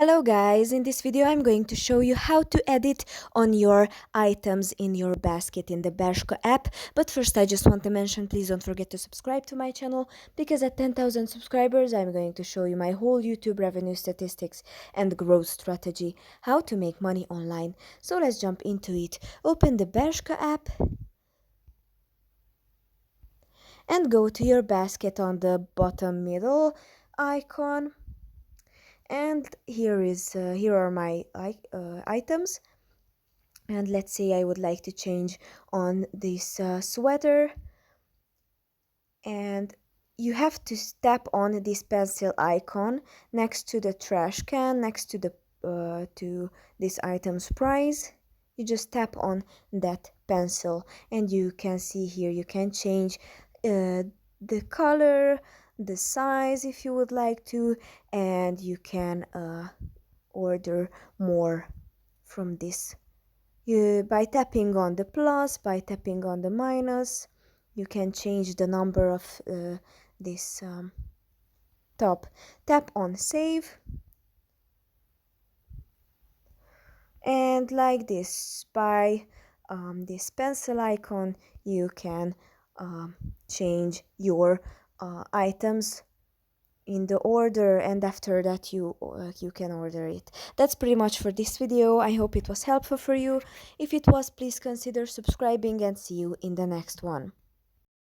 Hello guys, in this video I'm going to show you how to edit on your items in your basket in the Bershka app. But first I just want to mention, please don't forget to subscribe to my channel, because at 10,000 subscribers I'm going to show you my whole YouTube revenue statistics and growth strategy, how to make money online. So let's jump into it. Open the Bershka app and go to your basket on the bottom middle icon. And here are my items. And let's say I would like to change on this sweater, and you have to tap on this pencil icon next to the trash can, next to the to this item's price. You just tap on that pencil and you can see here you can change the color, the size if you would like to, and you can order more from this. By tapping on the plus, by tapping on the minus, you can change the number of this top. Tap on save, and like this, by this pencil icon, you can change your items in the order, and after that you can order it. That's pretty much for this video. I hope it was helpful for you. If it was, please consider subscribing, and see you in the next one.